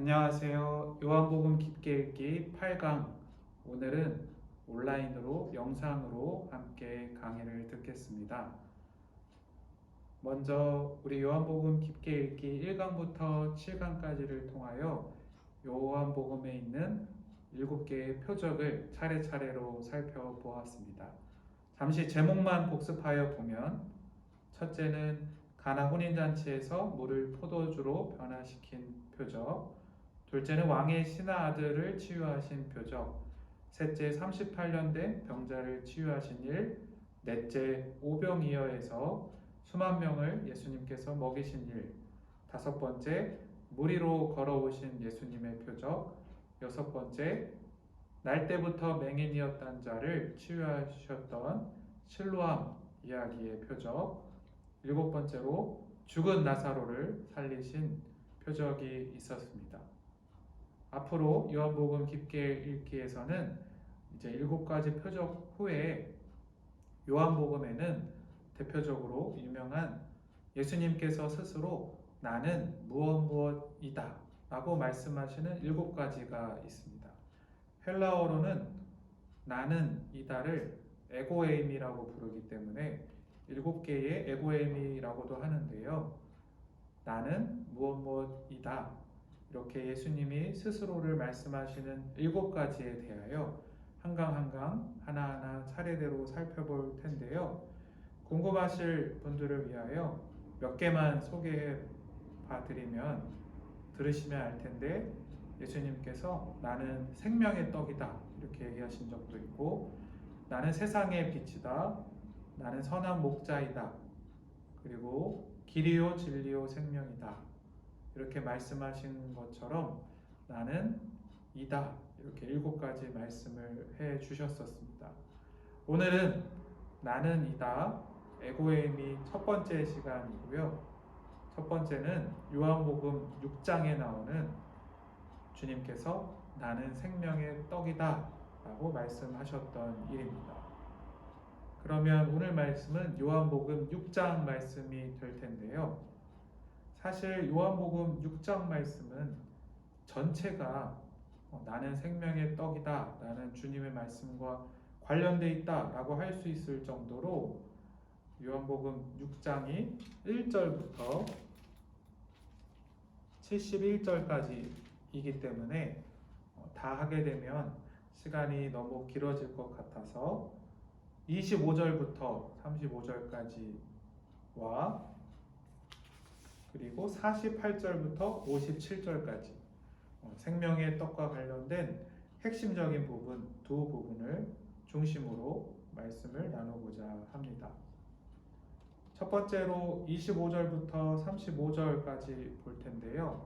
안녕하세요. 요한복음 깊게 읽기 8강. 오늘은 온라인으로 영상으로 함께 강의를 듣겠습니다. 먼저 우리 요한복음 깊게 읽기 1강부터 7강까지를 통하여 요한복음에 있는 7개의 표적을 차례차례로 살펴보았습니다. 잠시 제목만 복습하여 보면, 첫째는 가나 혼인잔치에서 물을 포도주로 변화시킨 표적, 둘째는 왕의 신하 아들을 치유하신 표적, 셋째 38년 된 병자를 치유하신 일, 넷째 오병이어에서 수만 명을 예수님께서 먹이신 일, 다섯 번째 물 위로 걸어오신 예수님의 표적, 여섯 번째 날 때부터 맹인이었던 자를 치유하셨던 실로암 이야기의 표적, 일곱 번째로 죽은 나사로를 살리신 표적이 있었습니다. 앞으로 요한복음 깊게 읽기에서는 이제 7가지 표적 후에 요한복음에는 대표적으로 유명한 예수님께서 스스로 나는 무엇이다 라고 말씀하시는 7가지가 있습니다. 헬라어로는 나는 이다를 에고에임이라고 부르기 때문에 7개의 에고에임이라고도 하는데요. 나는 무엇이다. 이렇게 예수님이 스스로를 말씀하시는 7가지에 대하여 한강 한강 하나하나 차례대로 살펴볼 텐데요. 궁금하실 분들을 위하여 몇 개만 소개해 봐드리면 들으시면 알 텐데, 예수님께서 나는 생명의 떡이다 이렇게 얘기하신 적도 있고, 나는 세상의 빛이다, 나는 선한 목자이다, 그리고 길이요 진리요 생명이다 이렇게 말씀하신 것처럼 나는 이다 이렇게 7가지 말씀을 해 주셨었습니다. 오늘은 나는 이다 에고에임이 첫 번째 시간이고요. 첫 번째는 요한복음 6장에 나오는 주님께서 나는 생명의 떡이다 라고 말씀하셨던 일입니다. 그러면 오늘 말씀은 요한복음 6장 말씀이 될 텐데요. 사실 요한복음 6장 말씀은 전체가 나는 생명의 떡이다 라는 주님의 말씀과 관련되어 있다 라고 할 수 있을 정도로 요한복음 6장이 1절부터 71절까지이기 때문에 다 하게 되면 시간이 너무 길어질 것 같아서 25절부터 35절까지와 그리고 48절부터 57절까지 생명의 떡과 관련된 핵심적인 부분 두 부분을 중심으로 말씀을 나누고자 합니다. 첫 번째로 25절부터 35절까지 볼 텐데요.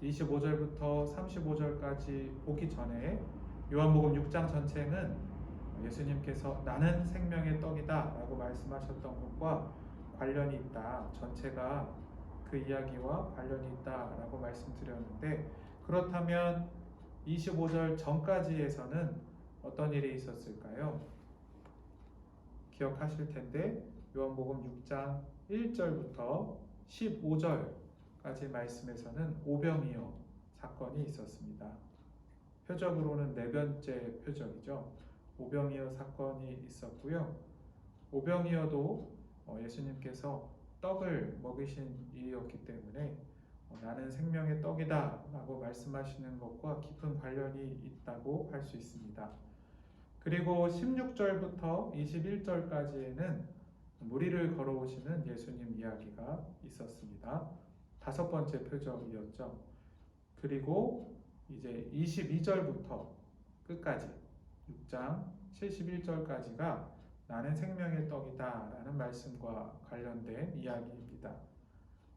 25절부터 35절까지 보기 전에 요한복음 6장 전체는 예수님께서 나는 생명의 떡이다 라고 말씀하셨던 것과 관련이 있다, 전체가 그 이야기와 관련이 있다 라고 말씀드렸는데, 그렇다면 25절 전까지에서는 어떤 일이 있었을까요? 기억하실 텐데 요한복음 6장 1절부터 15절까지 말씀에서는 오병이어 사건이 있었습니다. 표적으로는 네 번째 표적이죠. 오병이어 사건이 있었고요. 오병이어도 예수님께서 떡을 먹이신 일이었기 때문에 나는 생명의 떡이다 라고 말씀하시는 것과 깊은 관련이 있다고 할 수 있습니다. 그리고 16절부터 21절까지에는 무리를 걸어오시는 예수님 이야기가 있었습니다. 다섯 번째 표적이었죠. 그리고 이제 22절부터 끝까지 6장 71절까지가 나는 생명의 떡이다 라는 말씀과 관련된 이야기입니다.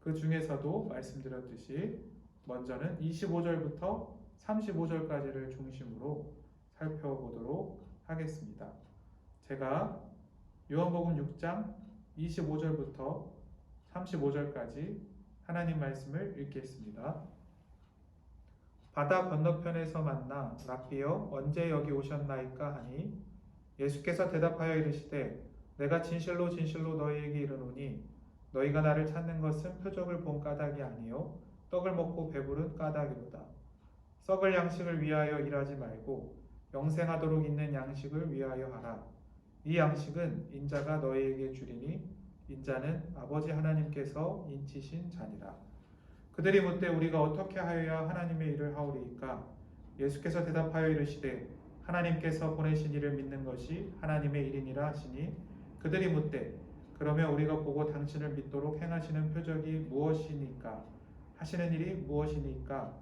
그 중에서도 말씀드렸듯이 먼저는 25절부터 35절까지를 중심으로 살펴보도록 하겠습니다. 제가 요한복음 6장 25절부터 35절까지 하나님 말씀을 읽겠습니다. 바다 건너편에서 만나 랍비여 언제 여기 오셨나이까 하니 예수께서 대답하여 이르시되 내가 진실로 진실로 너희에게 이르노니 너희가 나를 찾는 것은 표적을 본 까닭이 아니요 떡을 먹고 배부른 까닭이로다. 썩을 양식을 위하여 일하지 말고 영생하도록 있는 양식을 위하여 하라. 이 양식은 인자가 너희에게 주리니 인자는 아버지 하나님께서 인치신 자니라. 그들이 묻되 우리가 어떻게 하여야 하나님의 일을 하오리이까? 예수께서 대답하여 이르시되 하나님께서 보내신 이를 믿는 것이 하나님의 일이니라 하시니 그들이 묻되 그러면 우리가 보고 당신을 믿도록 행하시는 표적이 무엇이니까? 하시는 일이 무엇이니까?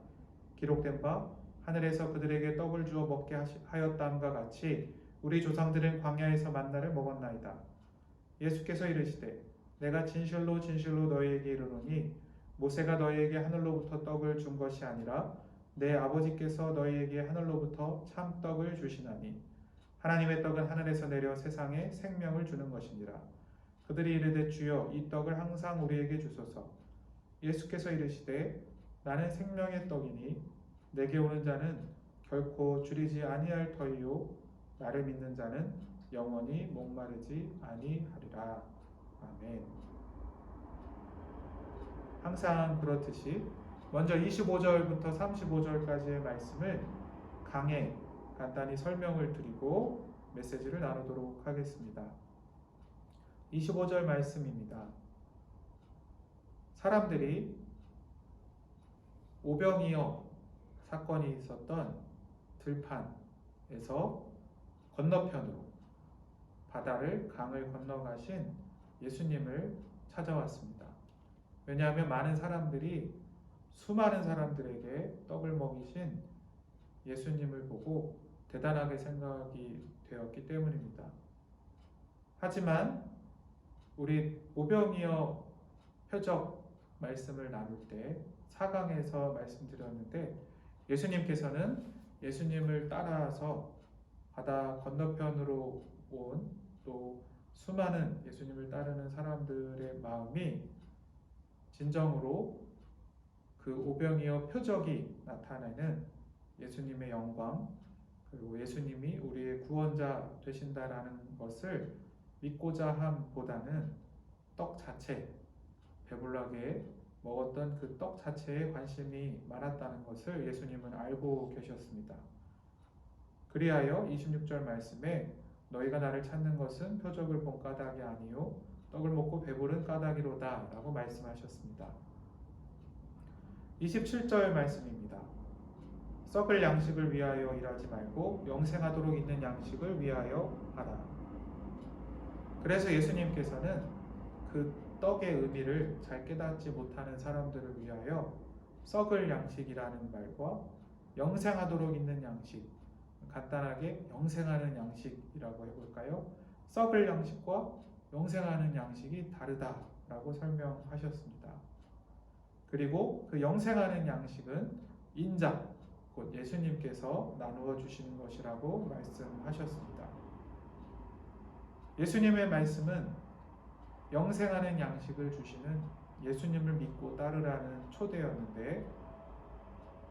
기록된 바 하늘에서 그들에게 떡을 주어 먹게 하였다함과 같이 우리 조상들은 광야에서 만나를 먹었나이다. 예수께서 이르시되 내가 진실로 진실로 너희에게 이르노니 모세가 너희에게 하늘로부터 떡을 준 것이 아니라 내 아버지께서 너희에게 하늘로부터 참 떡을 주시나니 하나님의 떡은 하늘에서 내려 세상에 생명을 주는 것이니라. 그들이 이르되 주여 이 떡을 항상 우리에게 주소서. 예수께서 이르시되 나는 생명의 떡이니 내게 오는 자는 결코 줄이지 아니할 터이요 나를 믿는 자는 영원히 목마르지 아니하리라. 아멘. 항상 그렇듯이 먼저 25절부터 35절까지의 말씀을 강해 간단히 설명을 드리고 메시지를 나누도록 하겠습니다. 25절 말씀입니다. 사람들이 오병이어 사건이 있었던 들판에서 건너편으로 바다를 강을 건너가신 예수님을 찾아왔습니다. 왜냐하면 많은 사람들이 수많은 사람들에게 떡을 먹이신 예수님을 보고 대단하게 생각이 되었기 때문입니다. 하지만 우리 오병이어 표적 말씀을 나눌 때 4강에서 말씀드렸는데 예수님께서는 예수님을 따라서 바다 건너편으로 온 또 수많은 예수님을 따르는 사람들의 마음이 진정으로 그 오병이어 표적이 나타내는 예수님의 영광 그리고 예수님이 우리의 구원자 되신다라는 것을 믿고자 함보다는 떡 자체, 배불러게 먹었던 그 떡 자체에 관심이 많았다는 것을 예수님은 알고 계셨습니다. 그리하여 26절 말씀에 너희가 나를 찾는 것은 표적을 본 까닭이 아니요 떡을 먹고 배부른 까닭이로다 라고 말씀하셨습니다. 27절 말씀입니다. 썩을 양식을 위하여 일하지 말고 영생하도록 있는 양식을 위하여 하라. 그래서 예수님께서는 그 떡의 의미를 잘 깨닫지 못하는 사람들을 위하여 썩을 양식이라는 말과 영생하도록 있는 양식, 간단하게 영생하는 양식이라고 해볼까요? 썩을 양식과 영생하는 양식이 다르다라고 설명하셨습니다. 그리고 그 영생하는 양식은 인자, 곧 예수님께서 나누어 주시는 것이라고 말씀하셨습니다. 예수님의 말씀은 영생하는 양식을 주시는 예수님을 믿고 따르라는 초대였는데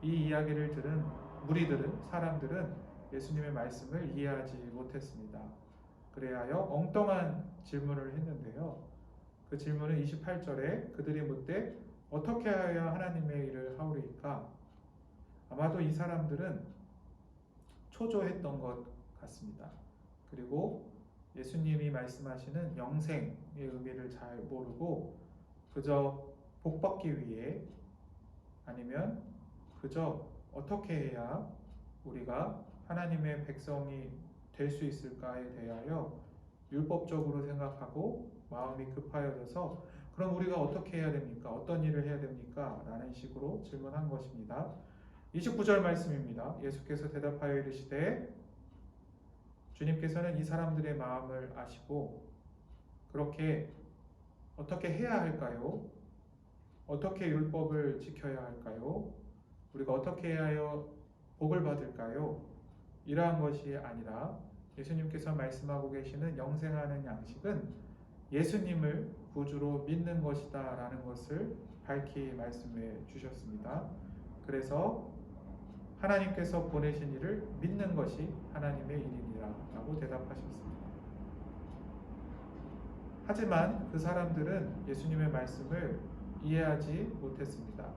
이 이야기를 들은 무리들은, 사람들은 예수님의 말씀을 이해하지 못했습니다. 그래하여 엉뚱한 질문을 했는데요. 그 질문은 28절에 그들이 묻되 어떻게 하여야 하나님의 일을 하오리이까? 아마도 이 사람들은 초조했던 것 같습니다. 그리고 예수님이 말씀하시는 영생의 의미를 잘 모르고 그저 복받기 위해 아니면 그저 어떻게 해야 우리가 하나님의 백성이 될 수 있을까에 대하여 율법적으로 생각하고 마음이 급하여져서 그럼 우리가 어떻게 해야 됩니까? 어떤 일을 해야 됩니까? 라는 식으로 질문한 것입니다. 29절 말씀입니다. 예수께서 대답하여 이르시되 주님께서는 이 사람들의 마음을 아시고 그렇게 어떻게 해야 할까요? 어떻게 율법을 지켜야 할까요? 우리가 어떻게 하여 복을 받을까요? 이러한 것이 아니라 예수님께서 말씀하고 계시는 영생하는 양식은 예수님을 구주로 믿는 것이다 라는 것을 밝히 말씀해 주셨습니다. 그래서 하나님께서 보내신 이를 믿는 것이 하나님의 일이니라 라고 대답하셨습니다. 하지만 그 사람들은 예수님의 말씀을 이해하지 못했습니다.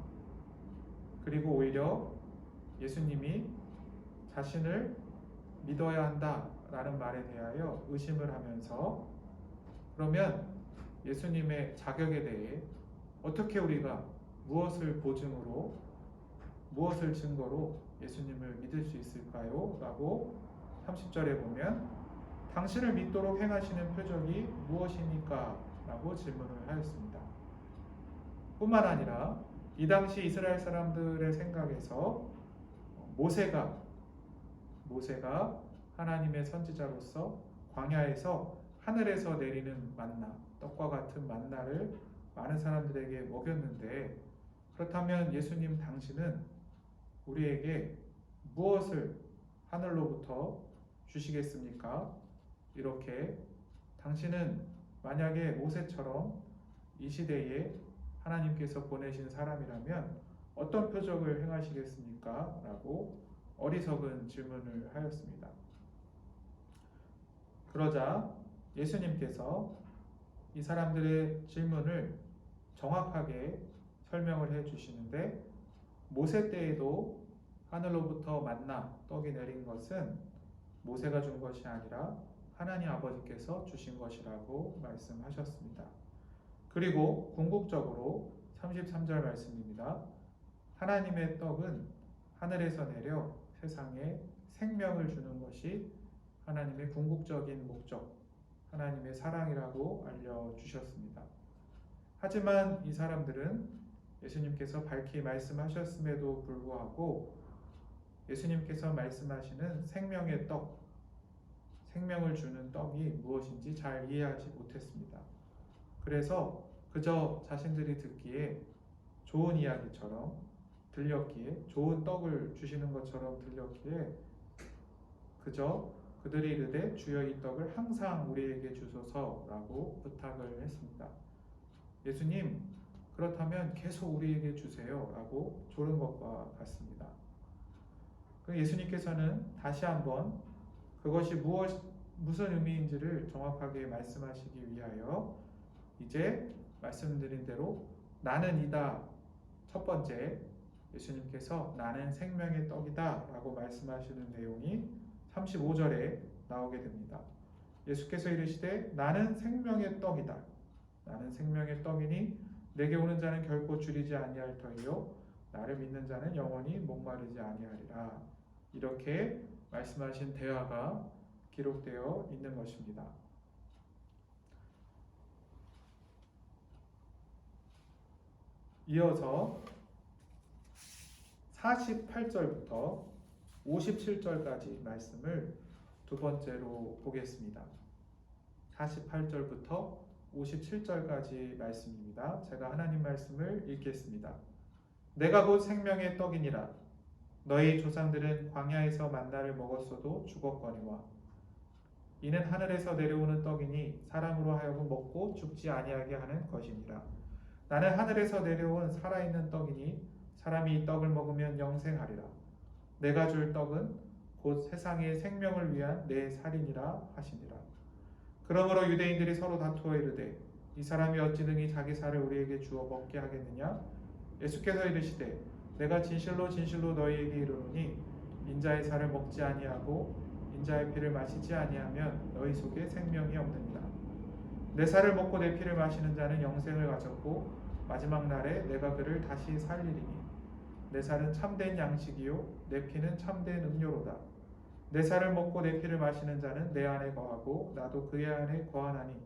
그리고 오히려 예수님이 자신을 믿어야 한다라는 말에 대하여 의심을 하면서, 그러면 예수님의 자격에 대해 어떻게 우리가 무엇을 보증으로, 무엇을 증거로 예수님을 믿을 수 있을까요? 라고 30절에 보면 당신을 믿도록 행하시는 표적이 무엇입니까? 라고 질문을 하였습니다. 뿐만 아니라 이 당시 이스라엘 사람들의 생각에서 모세가 하나님의 선지자로서 광야에서 하늘에서 내리는 만나, 떡과 같은 만나를 많은 사람들에게 먹였는데, 그렇다면 예수님 당신은 우리에게 무엇을 하늘로부터 주시겠습니까? 이렇게 당신은 만약에 모세처럼 이 시대에 하나님께서 보내신 사람이라면 어떤 표적을 행하시겠습니까? 라고 어리석은 질문을 하였습니다. 그러자 예수님께서 이 사람들의 질문을 정확하게 설명을 해 주시는데, 모세 때에도 하늘로부터 만나 떡이 내린 것은 모세가 준 것이 아니라 하나님 아버지께서 주신 것이라고 말씀하셨습니다. 그리고 궁극적으로 33절 말씀입니다. 하나님의 떡은 하늘에서 내려 세상에 생명을 주는 것이 하나님의 궁극적인 목적, 하나님의 사랑이라고 알려주셨습니다. 하지만 이 사람들은 예수님께서 밝히 말씀하셨음에도 불구하고 예수님께서 말씀하시는 생명의 떡, 생명을 주는 떡이 무엇인지 잘 이해하지 못했습니다. 그래서 그저 자신들이 듣기에 좋은 이야기처럼 들렸기에, 좋은 떡을 주시는 것처럼 들렸기에 그저 그들이 이르되 주여 이 떡을 항상 우리에게 주소서라고 부탁을 했습니다. 예수님, 그렇다면 계속 우리에게 주세요 라고 조른 것과 같습니다. 예수님께서는 다시 한번 그것이 무슨 의미인지를 정확하게 말씀하시기 위하여 이제 말씀드린 대로 나는 이다, 첫 번째 예수님께서 나는 생명의 떡이다 라고 말씀하시는 내용이 35절에 나오게 됩니다. 예수께서 이르시되 나는 생명의 떡이다. 나는 생명의 떡이니 내게 오는 자는 결코 줄이지 아니할 터이요 나를 믿는 자는 영원히 목마르지 아니하리라. 이렇게 말씀하신 대화가 기록되어 있는 것입니다. 이어서 48절부터 57절까지 말씀을 두 번째로 보겠습니다. 48절부터 57절까지 말씀입니다. 제가 하나님 말씀을 읽겠습니다. 내가 곧 생명의 떡이니라. 너희 조상들은 광야에서 만나를 먹었어도 죽었거니와 이는 하늘에서 내려오는 떡이니 사람으로 하여금 먹고 죽지 아니하게 하는 것이니라. 나는 하늘에서 내려온 살아있는 떡이니 사람이 이 떡을 먹으면 영생하리라. 내가 줄 떡은 곧 세상의 생명을 위한 내 살이니라 하시니라. 그러므로 유대인들이 서로 다투어 이르되 이 사람이 어찌 능히 자기 살을 우리에게 주어 먹게 하겠느냐? 예수께서 이르시되 내가 진실로 진실로 너희에게 이르노니 인자의 살을 먹지 아니하고 인자의 피를 마시지 아니하면 너희 속에 생명이 없느니라. 내 살을 먹고 내 피를 마시는 자는 영생을 가졌고 마지막 날에 내가 그를 다시 살리리니 내 살은 참된 양식이요 내 피는 참된 음료로다. 내 살을 먹고 내 피를 마시는 자는 내 안에 거하고 나도 그의 안에 거하나니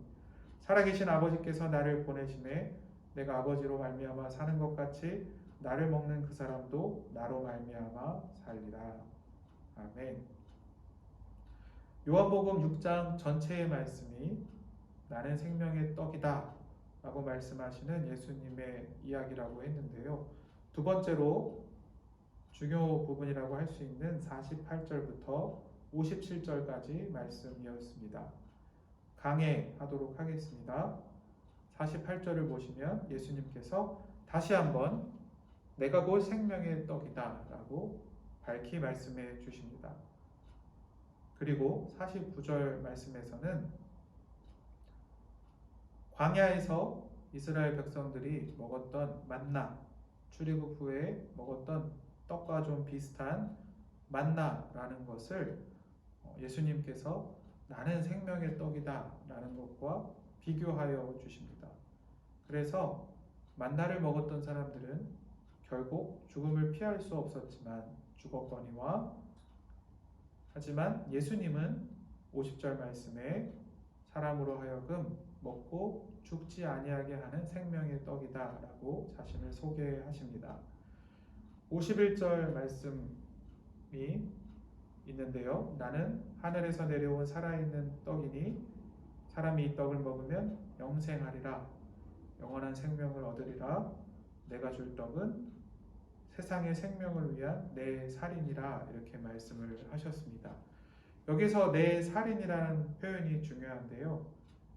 살아계신 아버지께서 나를 보내심에 내가 아버지로 말미암아 사는 것 같이 나를 먹는 그 사람도 나로 말미암아 살리라. 아멘. 요한복음 6장 전체의 말씀이 나는 생명의 떡이다 라고 말씀하시는 예수님의 이야기라고 했는데요. 두 번째로 중요 부분이라고 할 수 있는 48절부터 57절까지 말씀이었습니다. 강해하도록 하겠습니다. 48절을 보시면 예수님께서 다시 한번 내가 곧 생명의 떡이다 라고 밝히 말씀해 주십니다. 그리고 49절 말씀에서는 광야에서 이스라엘 백성들이 먹었던 만나, 출애굽 후에 먹었던 떡과 좀 비슷한 만나라는 것을 예수님께서 나는 생명의 떡이다 라는 것과 비교하여 주십니다. 그래서 만나를 먹었던 사람들은 결국 죽음을 피할 수 없었지만 죽었거니와, 하지만 예수님은 50절 말씀에 사람으로 하여금 먹고 죽지 아니하게 하는 생명의 떡이다 라고 자신을 소개하십니다. 51절 말씀이 있는데요. 나는 하늘에서 내려온 살아있는 떡이니 사람이 이 떡을 먹으면 영생하리라. 영원한 생명을 얻으리라. 내가 줄 떡은 세상의 생명을 위한 내 살이니라. 이렇게 말씀을 하셨습니다. 여기서 내 살인이라는 표현이 중요한데요.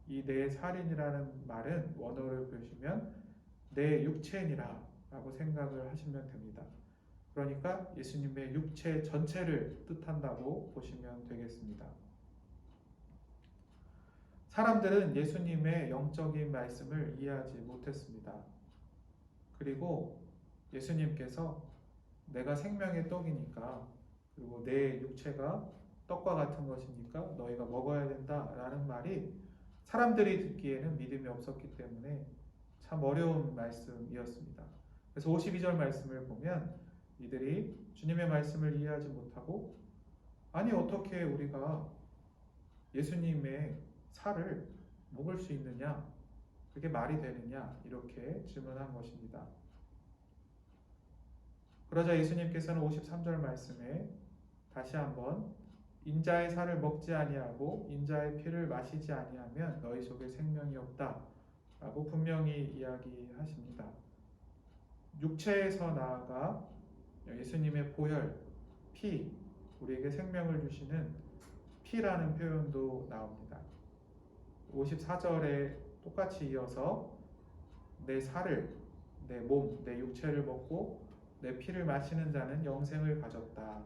이 내 살인이라는 말은 원어를 보시면 내 육체니라 라고 생각을 하시면 됩니다. 그러니까 예수님의 육체 전체를 뜻한다고 보시면 되겠습니다. 사람들은 예수님의 영적인 말씀을 이해하지 못했습니다. 그리고 예수님께서 내가 생명의 떡이니까, 그리고 내 육체가 떡과 같은 것이니까 너희가 먹어야 된다라는 말이 사람들이 듣기에는 믿음이 없었기 때문에 참 어려운 말씀이었습니다. 그래서 52절 말씀을 보면 이들이 주님의 말씀을 이해하지 못하고, 아니 어떻게 우리가 예수님의 살을 먹을 수 있느냐, 그게 말이 되느냐, 이렇게 질문한 것입니다. 그러자 예수님께서는 53절 말씀에 다시 한번 인자의 살을 먹지 아니하고 인자의 피를 마시지 아니하면 너희 속에 생명이 없다 라고 분명히 이야기하십니다. 육체에서 나아가 예수님의 보혈, 피, 우리에게 생명을 주시는 피라는 표현도 나옵니다. 54절에 똑같이 이어서 내 살을, 내 몸, 내 육체를 먹고 내 피를 마시는 자는 영생을 가졌다.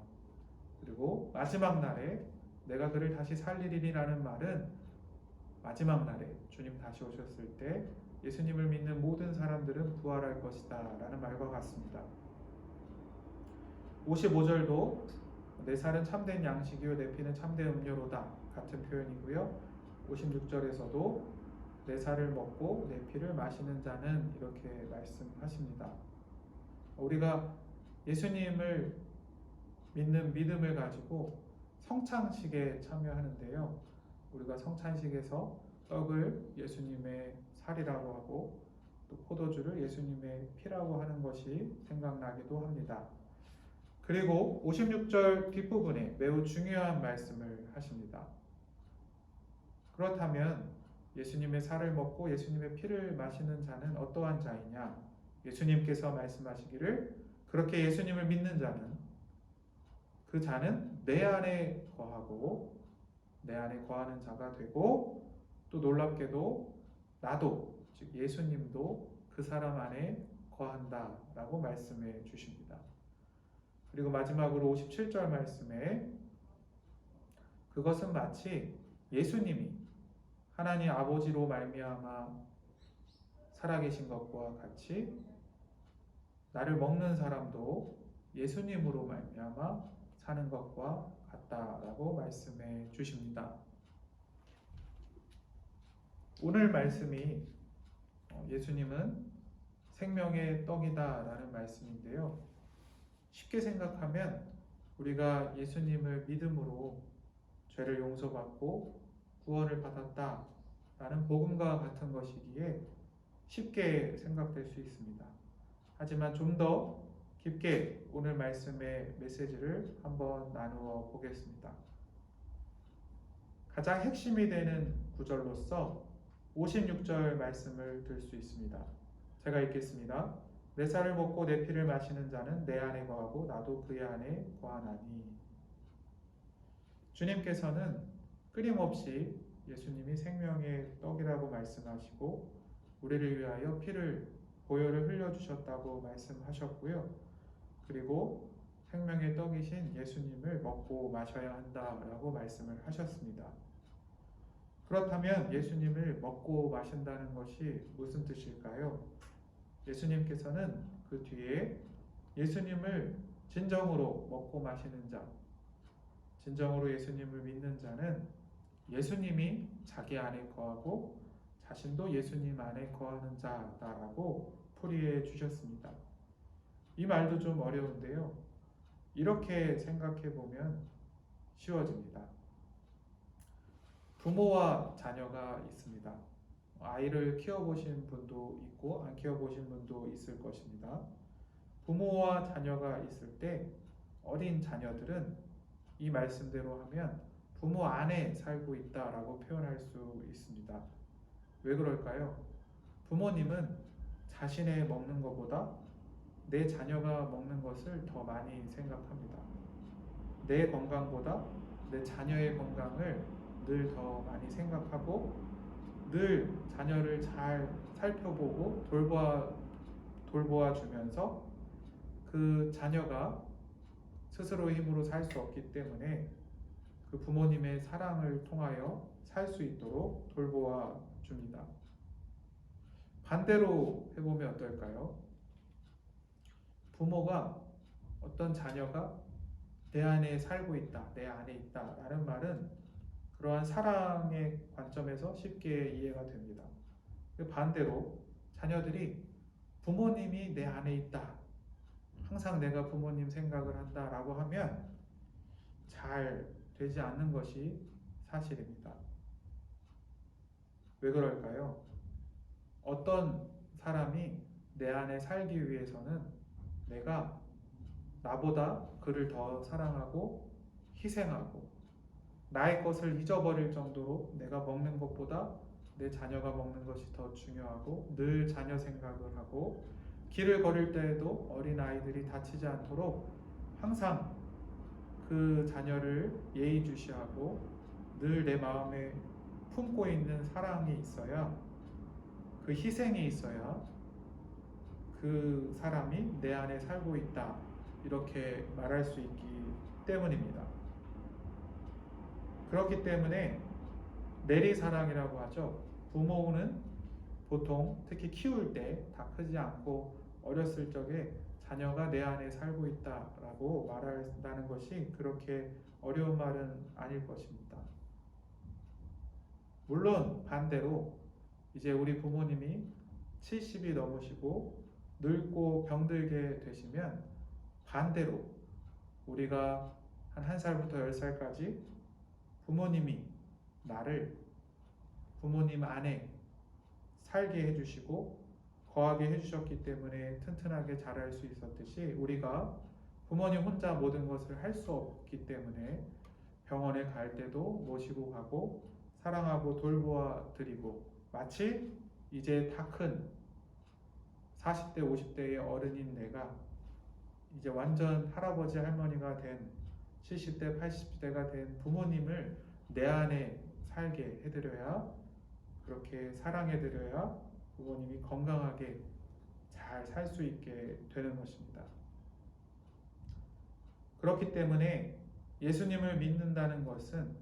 그리고 마지막 날에 내가 그를 다시 살리리라는 말은 마지막 날에 주님 다시 오셨을 때 예수님을 믿는 모든 사람들은 부활할 것이다 라는 말과 같습니다. 55절도 내 살은 참된 양식이요 내 피는 참된 음료로다 같은 표현이고요. 56절에서도 내 살을 먹고 내 피를 마시는 자는 이렇게 말씀하십니다. 우리가 예수님을 믿는 믿음을 가지고 성찬식에 참여하는데요. 우리가 성찬식에서 떡을 예수님의 살이라고 하고 또 포도주를 예수님의 피라고 하는 것이 생각나기도 합니다. 그리고 56절 뒷부분에 매우 중요한 말씀을 하십니다. 그렇다면 예수님의 살을 먹고 예수님의 피를 마시는 자는 어떠한 자이냐? 예수님께서 말씀하시기를 그렇게 예수님을 믿는 자는 그 자는 내 안에 거하고 내 안에 거하는 자가 되고 또 놀랍게도 나도 즉 예수님도 그 사람 안에 거한다 라고 말씀해 주십니다. 그리고 마지막으로 57절 말씀에 그것은 마치 예수님이 하나님 아버지로 말미암아 살아계신 것과 같이 나를 먹는 사람도 예수님으로 말미암아 사는 것과 같다라고 말씀해 주십니다. 오늘 말씀이 예수님은 생명의 떡이다라는 말씀인데요. 쉽게 생각하면 우리가 예수님을 믿음으로 죄를 용서받고 구원을 받았다라는 복음과 같은 것이기에 쉽게 생각될 수 있습니다. 하지만 좀 더 깊게 오늘 말씀의 메시지를 한번 나누어 보겠습니다. 가장 핵심이 되는 구절로서 56절 말씀을 들 수 있습니다. 제가 읽겠습니다. 내 살을 먹고 내 피를 마시는 자는 내 안에 거하고 나도 그의 안에 거하나니. 주님께서는 끊임없이 예수님이 생명의 떡이라고 말씀하시고 우리를 위하여 피를 보혈을 흘려주셨다고 말씀하셨고요. 그리고 생명의 떡이신 예수님을 먹고 마셔야 한다라고 말씀을 하셨습니다. 그렇다면 예수님을 먹고 마신다는 것이 무슨 뜻일까요? 예수님께서는 그 뒤에 예수님을 진정으로 먹고 마시는 자, 진정으로 예수님을 믿는 자는 예수님이 자기 안에 거하고 자신도 예수님 안에 거하는 자다라고 풀이해 주셨습니다. 이 말도 좀 어려운데요. 이렇게 생각해 보면 쉬워집니다. 부모와 자녀가 있습니다. 아이를 키워보신 분도 있고 안 키워보신 분도 있을 것입니다. 부모와 자녀가 있을 때 어린 자녀들은 이 말씀대로 하면 부모 안에 살고 있다라고 표현할 수 있습니다. 왜 그럴까요? 부모님은 자신의 먹는 것보다 내 자녀가 먹는 것을 더 많이 생각합니다. 내 건강보다 내 자녀의 건강을 늘 더 많이 생각하고 늘 자녀를 잘 살펴보고 돌보아 주면서 그 자녀가 스스로 힘으로 살 수 없기 때문에 그 부모님의 사랑을 통하여 살 수 있도록 돌보아 줍니다. 반대로 해보면 어떨까요? 부모가 어떤 자녀가 내 안에 살고 있다, 내 안에 있다 라는 말은 그러한 사랑의 관점에서 쉽게 이해가 됩니다. 반대로 자녀들이 부모님이 내 안에 있다, 항상 내가 부모님 생각을 한다 라고 하면 잘 되지 않는 것이 사실입니다. 왜 그럴까요? 어떤 사람이 내 안에 살기 위해서는 내가 나보다 그를 더 사랑하고 희생하고 나의 것을 잊어버릴 정도로 내가 먹는 것보다 내 자녀가 먹는 것이 더 중요하고 늘 자녀 생각을 하고 길을 걸을 때에도 어린아이들이 다치지 않도록 항상 그 자녀를 예의주시하고 늘 내 마음에 품고 있는 사랑이 있어야, 그 희생이 있어야 그 사람이 내 안에 살고 있다 이렇게 말할 수 있기 때문입니다. 그렇기 때문에 내리사랑이라고 하죠. 부모는 보통 특히 키울 때 다 크지 않고 어렸을 적에 자녀가 내 안에 살고 있다라고 말한다는 것이 그렇게 어려운 말은 아닐 것입니다. 물론 반대로 이제 우리 부모님이 70이 넘으시고 늙고 병들게 되시면 반대로 우리가 한 1살부터 10살까지 부모님이 나를 부모님 안에 살게 해주시고 거하게 해주셨기 때문에 튼튼하게 자랄 수 있었듯이 우리가 부모님 혼자 모든 것을 할 수 없기 때문에 병원에 갈 때도 모시고 가고 사랑하고 돌보아 드리고 마치 이제 다 큰 40대 50대의 어른인 내가 이제 완전 할아버지 할머니가 된 70대 80대가 된 부모님을 내 안에 살게 해드려야, 그렇게 사랑해드려야 부모님이 건강하게 잘 살 수 있게 되는 것입니다. 그렇기 때문에 예수님을 믿는다는 것은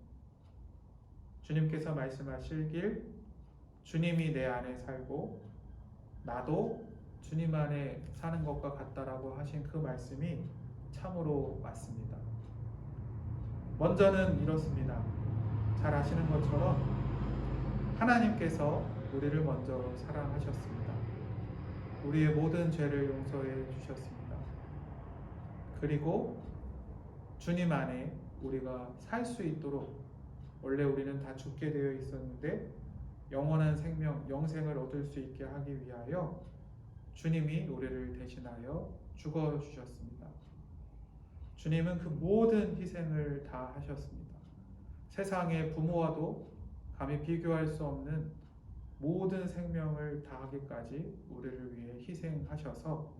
주님께서 말씀하시길 주님이 내 안에 살고 나도 주님 안에 사는 것과 같다라고 하신 그 말씀이 참으로 맞습니다. 먼저는 이렇습니다. 잘 아시는 것처럼 하나님께서 우리를 먼저 사랑하셨습니다. 우리의 모든 죄를 용서해 주셨습니다. 그리고 주님 안에 우리가 살 수 있도록, 원래 우리는 다 죽게 되어 있었는데 영원한 생명, 영생을 얻을 수 있게 하기 위하여 주님이 우리를 대신하여 죽어 주셨습니다. 주님은 그 모든 희생을 다 하셨습니다. 세상의 부모와도 감히 비교할 수 없는 모든 생명을 다하기까지 우리를 위해 희생하셔서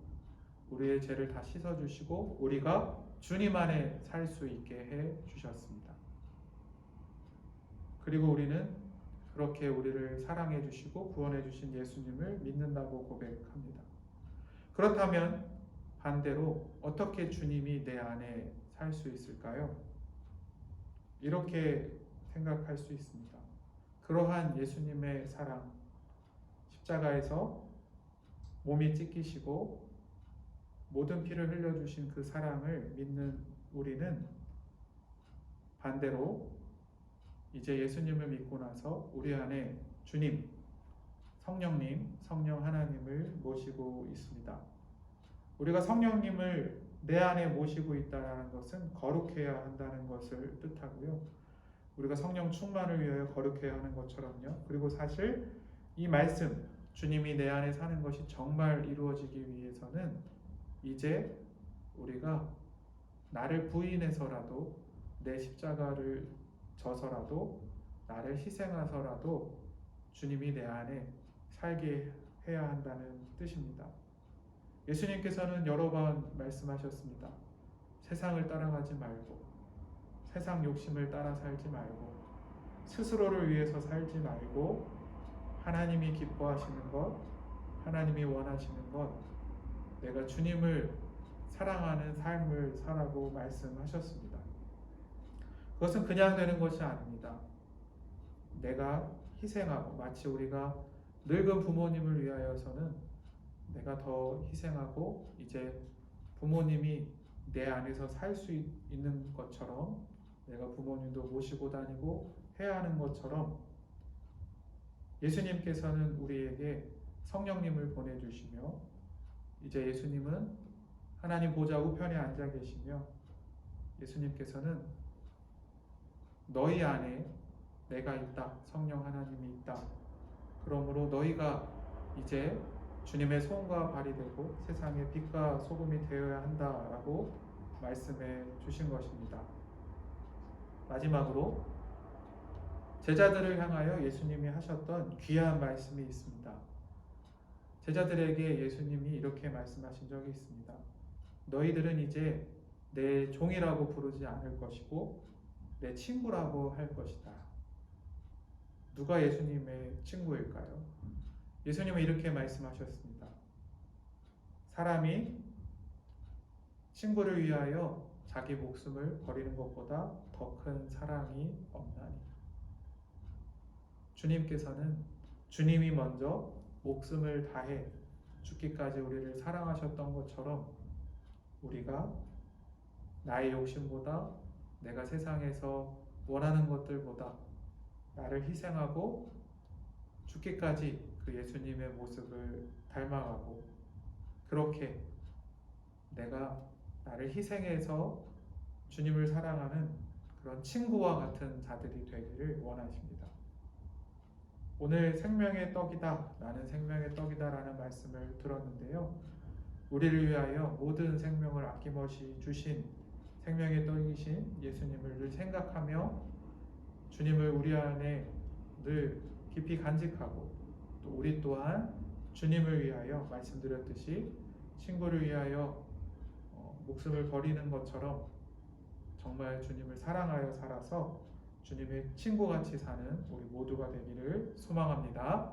우리의 죄를 다 씻어주시고 우리가 주님 안에 살 수 있게 해 주셨습니다. 그리고 우리는 그렇게 우리를 사랑해 주시고 구원해 주신 예수님을 믿는다고 고백합니다. 그렇다면 반대로 어떻게 주님이 내 안에 살 수 있을까요? 이렇게 생각할 수 있습니다. 그러한 예수님의 사랑, 십자가에서 몸이 찢기시고 모든 피를 흘려주신 그 사랑을 믿는 우리는 반대로 이제 예수님을 믿고 나서 우리 안에 주님, 성령님, 성령 하나님을 모시고 있습니다. 우리가 성령님을 내 안에 모시고 있다는 것은 거룩해야 한다는 것을 뜻하고요. 우리가 성령 충만을 위하여 거룩해야 하는 것처럼요. 그리고 사실 이 말씀, 주님이 내 안에 사는 것이 정말 이루어지기 위해서는 이제 우리가 나를 부인해서라도 내 십자가를 져서라도 나를 희생하서라도 주님이 내 안에 살게 해야 한다는 뜻입니다. 예수님께서는 여러 번 말씀하셨습니다. 세상을 따라가지 말고, 세상 욕심을 따라 살지 말고, 스스로를 위해서 살지 말고, 하나님이 기뻐하시는 것, 하나님이 원하시는 것, 내가 주님을 사랑하는 삶을 살라고 말씀하셨습니다. 그것은 그냥 되는 것이 아닙니다. 내가 희생하고, 마치 우리가 늙은 부모님을 위하여서는 내가 더 희생하고 이제 부모님이 내 안에서 살 수 있는 것처럼 내가 부모님도 모시고 다니고 해야 하는 것처럼 예수님께서는 우리에게 성령님을 보내주시며 이제 예수님은 하나님 보좌 우편에 앉아 계시며 예수님께서는 너희 안에 내가 있다, 성령 하나님이 있다. 그러므로 너희가 이제 주님의 손과 발이 되고 세상의 빛과 소금이 되어야 한다라고 말씀해 주신 것입니다. 마지막으로 제자들을 향하여 예수님이 하셨던 귀한 말씀이 있습니다. 제자들에게 예수님이 이렇게 말씀하신 적이 있습니다. 너희들은 이제 내 종이라고 부르지 않을 것이고 내 친구라고 할 것이다. 누가 예수님의 친구일까요? 예수님은 이렇게 말씀하셨습니다. 사람이 친구를 위하여 자기 목숨을 버리는 것보다 더 큰 사랑이 없나니. 주님께서는 주님이 먼저 목숨을 다해 죽기까지 우리를 사랑하셨던 것처럼 우리가 나의 욕심보다 내가 세상에서 원하는 것들보다 나를 희생하고 죽기까지 그 예수님의 모습을 닮아가고 그렇게 내가 나를 희생해서 주님을 사랑하는 그런 친구와 같은 자들이 되기를 원하십니다. 오늘 생명의 떡이다, 나는 생명의 떡이다 라는 말씀을 들었는데요. 우리를 위하여 모든 생명을 아낌없이 주신 생명의 떡이신 예수님을 늘 생각하며 주님을 우리 안에 늘 깊이 간직하고 또 우리 또한 주님을 위하여 말씀드렸듯이 친구를 위하여 목숨을 버리는 것처럼 정말 주님을 사랑하여 살아서 주님의 친구같이 사는 우리 모두가 되기를 소망합니다.